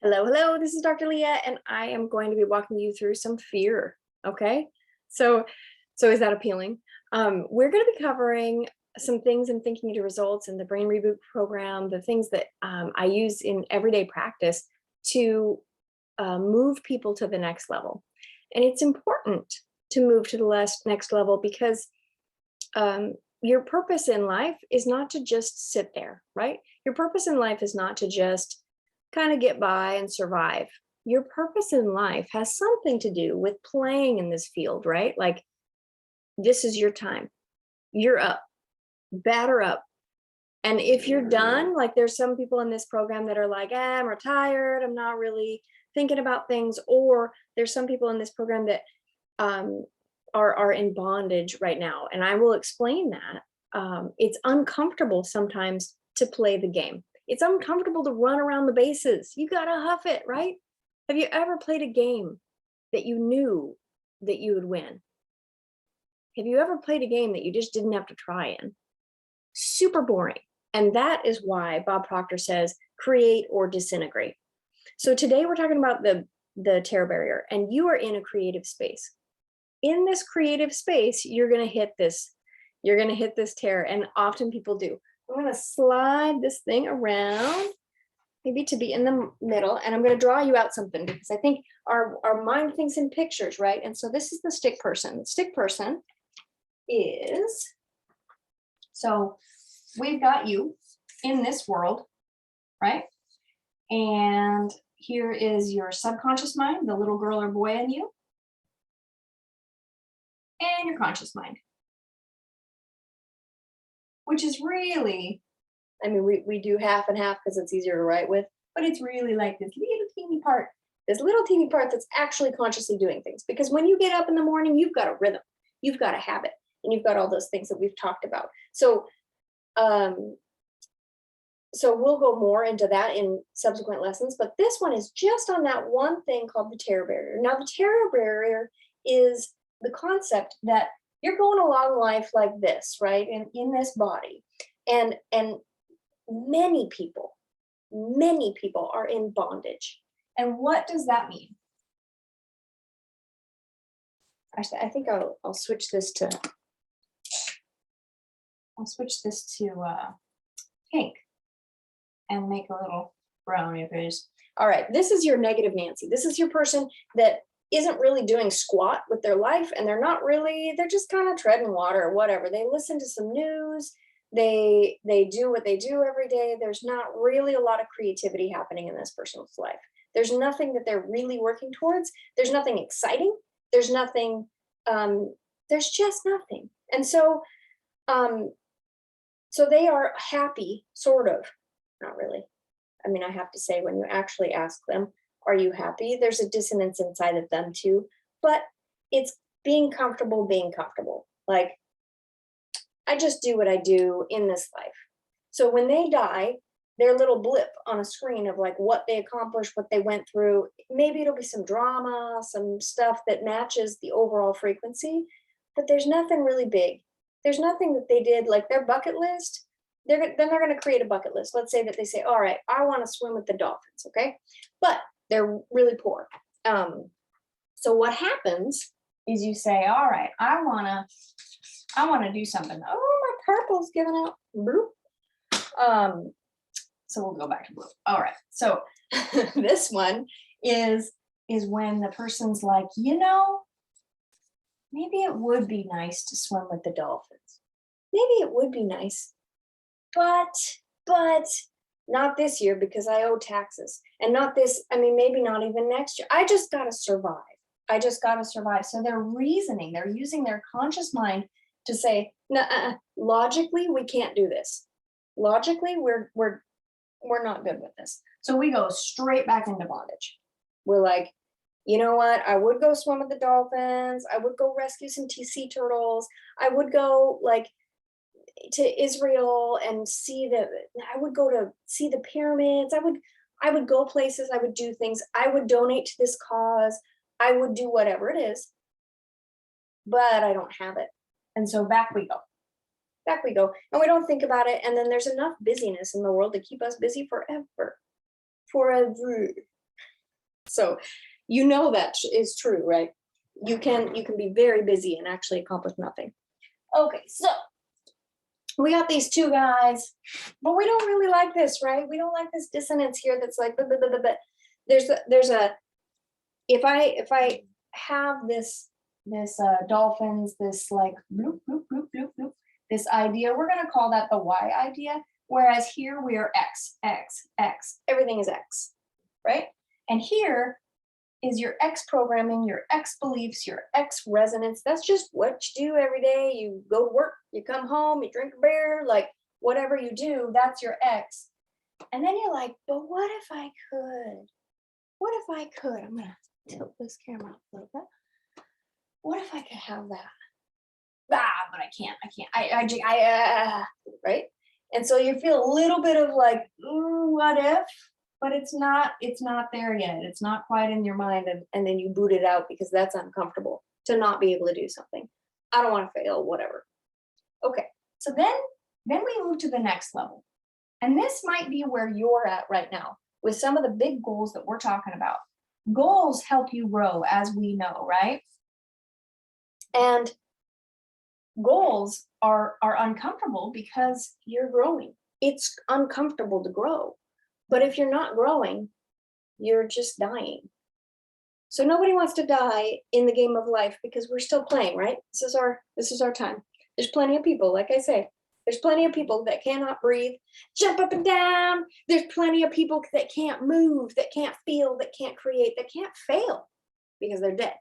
Hello, this is Dr. Leah, and I am going to be walking you through some fear, okay? So is that appealing? We're gonna be covering some things in Thinking to Results and the Brain Reboot program, the things that I use in everyday practice to move people to the next level. And it's important to move to the next level because your purpose in life is not to just sit there, right? Your purpose in life is not to just kind of get by and survive. Your purpose in life has something to do with playing in this field, right? Like, this is your time. You're up, batter up. And if you're done, like there's some people in this program that are like, I'm retired, I'm not really thinking about things. Or there's some people in this program that are in bondage right now. And I will explain that. It's uncomfortable sometimes to play the game. It's uncomfortable to run around the bases. You gotta huff it, right? Have you ever played a game that you knew that you would win? Have you ever played a game that you just didn't have to try in? Super boring. And that is why Bob Proctor says, create or disintegrate. So today we're talking about the terror barrier, and you are in a creative space. In this creative space, you're gonna hit this terror, and often people do. I'm gonna slide this thing around, maybe to be in the middle, and I'm gonna draw you out something because I think our mind thinks in pictures, right? And so this is the stick person. The stick person is, so we've got you in this world, right? And here is your subconscious mind, the little girl or boy in you, and your conscious mind, which is really, I mean, we do half and half because it's easier to write with, but it's really like this little teeny part that's actually consciously doing things. Because when you get up in the morning, you've got a rhythm, you've got a habit, and you've got all those things that we've talked about. So we'll go more into that in subsequent lessons, but this one is just on that one thing called the terror barrier. Now, the terror barrier is the concept that you're going along life like this, right? And in this body, and many people are in bondage. And what does that mean? Actually, I think I'll switch this to pink and make a little brownie of his. All right, this is your negative Nancy. This is your person that isn't really doing squat with their life, and they're just kind of treading water or whatever. They listen to some news, they do what they do every day. There's not really a lot of creativity happening in this person's life. There's nothing that they're really working towards. There's nothing exciting. There's nothing, there's just nothing. And so they are happy, sort of, not really. I mean, I have to say, when you actually ask them, are you happy? There's a dissonance inside of them too, but it's being comfortable. Like, I just do what I do in this life. So when they die, their little blip on a screen of like what they accomplished, what they went through, maybe it'll be some drama, some stuff that matches the overall frequency, but there's nothing really big. There's nothing that they did, like their bucket list. Then they're going to create a bucket list. Let's say that they say, all right, I want to swim with the dolphins, okay? But they're really poor. So what happens is you say, all right, I want to do something. Oh, my purple's giving out blue. So we'll go back to blue. All right. So this one is when the person's like, maybe it would be nice to swim with the dolphins. Maybe it would be nice, but not this year because I owe taxes, and not this, I mean, maybe not even next year. I just got to survive. So they're reasoning, they're using their conscious mind to say, logically, we can't do this. Logically, we're not good with this. So we go straight back into bondage. We're like, you know what? I would go swim with the dolphins. I would go rescue some sea turtles. I would go like to Israel and I would go to see the pyramids. I would go places. I would do things. I would donate to this cause. I would do whatever it is, but I don't have it. And so back we go. And we don't think about it. And then there's enough busyness in the world to keep us busy forever. So you know that is true, right? You can be very busy and actually accomplish nothing. Okay, so we got these two guys, but we don't really like this, right? We don't like this dissonance here that's like, but there's a, if I have this dolphins, this like bloop, bloop, bloop, bloop, bloop, this idea, we're going to call that the Y idea. Whereas here we are X, X, X, everything is X, right? And here is your X programming, your X beliefs, your X resonance. That's just what you do every day. You go to work, you come home, you drink a beer, like whatever you do, that's your X. And then you're like, but what if I could? What if I could? I'm going to tilt this camera up a little bit. What if I could have that? But I can't, right? And so you feel a little bit of like, ooh, what if? But it's not there yet. It's not quite in your mind. And then you boot it out because that's uncomfortable to not be able to do something. I don't want to fail, whatever. Okay, so then we move to the next level. And this might be where you're at right now with some of the big goals that we're talking about. Goals help you grow, as we know, right? And goals are uncomfortable because you're growing. It's uncomfortable to grow. But if you're not growing, you're just dying. So nobody wants to die in the game of life because we're still playing, right? This is our time. There's plenty of people, like I say, there's plenty of people that cannot breathe, jump up and down. There's plenty of people that can't move, that can't feel, that can't create, that can't fail because they're dead.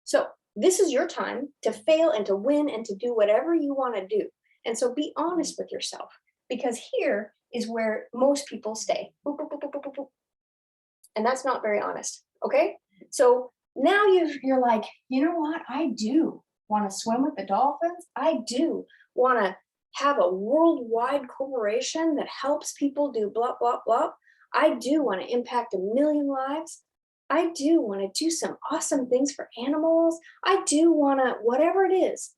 So this is your time to fail and to win and to do whatever you want to do. And so be honest with yourself, because here is where most people stay. Boop, boop, boop, boop, boop, boop. And that's not very honest. Okay. So now you're like, you know what? I do want to swim with the dolphins. I do want to have a worldwide corporation that helps people do blah, blah, blah. I do want to impact 1 million lives. I do want to do some awesome things for animals. I do want to, whatever it is,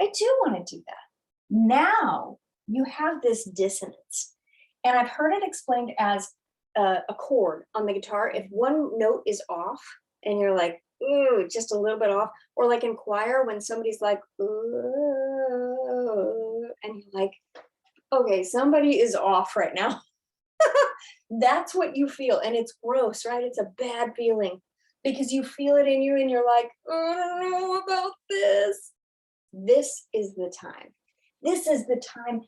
I do want to do that. Now you have this dissonance. And I've heard it explained as a chord on the guitar. If one note is off and you're like, ooh, just a little bit off, or like in choir when somebody's like, ooh, and you're like, okay, somebody is off right now. That's what you feel. And it's gross, right? It's a bad feeling because you feel it in you and you're like, oh, I don't know about this. This is the time. This is the time.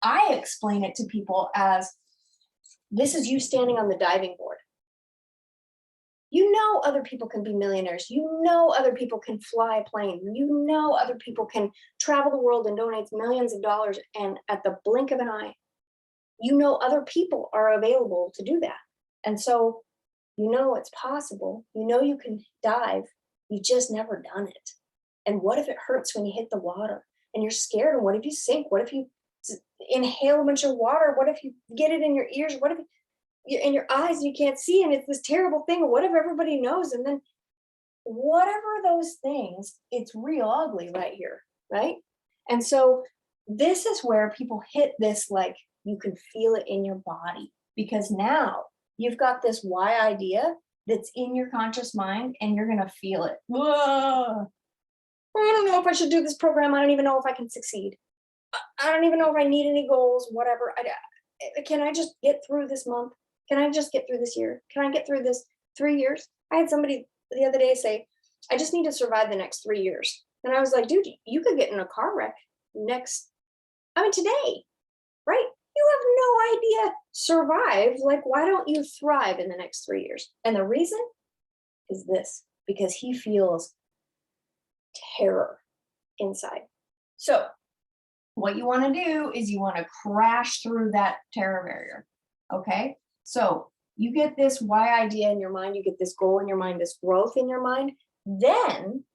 I explain it to people as this is you standing on the diving board. You know other people can be millionaires. You know other people can fly a plane. You know other people can travel the world and donate millions of dollars, and at the blink of an eye, you know other people are available to do that. And so you know it's possible. You know you can dive. You just never done it. And what if it hurts when you hit the water and you're scared? And what if you sink? What if you inhale a bunch of water? What if you get it in your ears? What if you're in your eyes and you can't see and it's this terrible thing? What if everybody knows? And then whatever those things, it's real ugly right here, right? And so this is where people hit this, like you can feel it in your body, because now you've got this why idea that's in your conscious mind and you're going to feel it. Whoa. I don't know if I should do this program. I don't even know if I can succeed. I don't even know if I need any goals, whatever. Can I just get through this month? Can I just get through this year? Can I get through this 3 years? I had somebody the other day say, I just need to survive the next 3 years. And I was like, dude, you could get in a car wreck today, right? You have no idea. Survive. Like, why don't you thrive in the next 3 years? And the reason is this, because he feels terror inside. So what you want to do is you want to crash through that terror barrier. Okay. So you get this why idea in your mind, you get this goal in your mind, this growth in your mind. Then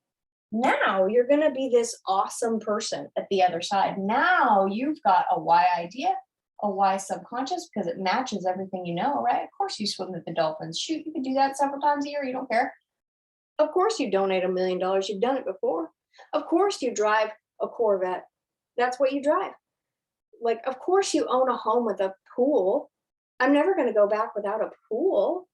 now you're going to be this awesome person at the other side. Now you've got a why idea, a why subconscious, because it matches everything you know, right? Of course you swim with the dolphins. Shoot, you could do that several times a year. You don't care. Of course you donate $1 million. You've done it before. Of course you drive a Corvette. That's what you drive. Like, of course you own a home with a pool. I'm never going to go back without a pool,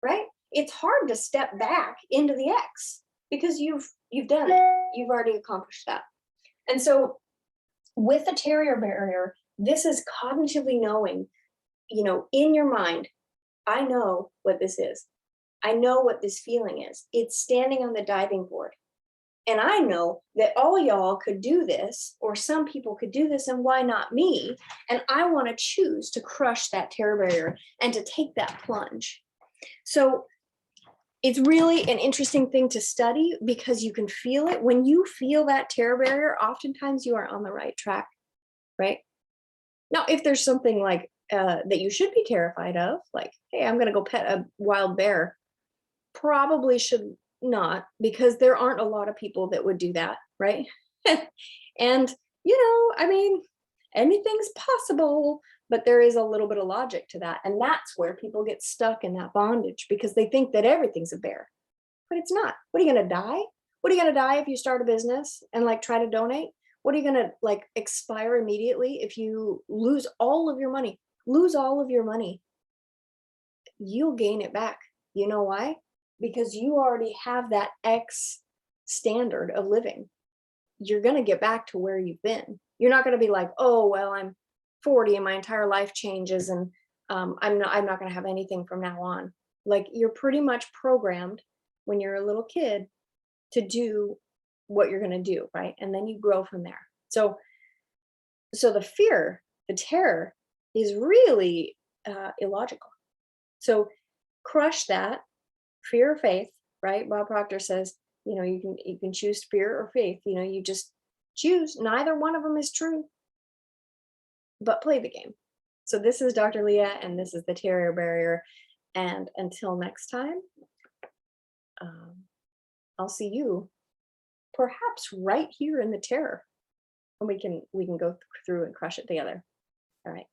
right? it's hard to step back into the X because you've done it. You've already accomplished that. And so with the terrier barrier, this is cognitively knowing, in your mind, I know what this is. I know what this feeling is. It's standing on the diving board. And I know that all y'all could do this, or some people could do this, and why not me? And I want to choose to crush that terror barrier and to take that plunge. So it's really an interesting thing to study because you can feel it. When you feel that terror barrier, oftentimes you are on the right track, right? Now, if there's something like that you should be terrified of, like, hey, I'm going to go pet a wild bear, probably should not, because there aren't a lot of people that would do that, right? And, I mean, anything's possible, but there is a little bit of logic to that. And that's where people get stuck in that bondage because they think that everything's a bear, but it's not. What are you going to die? What are you going to die if you start a business and like try to donate? What are you going to like expire immediately if you lose all of your money? Lose all of your money. You'll gain it back. You know why? Because you already have that X standard of living. You're going to get back to where you've been. You're not going to be like, oh, well, I'm 40 and my entire life changes and I'm not going to have anything from now on. Like you're pretty much programmed when you're a little kid to do what you're going to do, right? And then you grow from there. So the fear, the terror is really illogical. So crush that. Fear or faith, right? Bob Proctor says, you can choose fear or faith. You just choose. Neither one of them is true, but play the game. So this is Dr. Leah, and this is the Terrier Barrier. And until next time, I'll see you perhaps right here in the terror, and we can go through and crush it together. All right.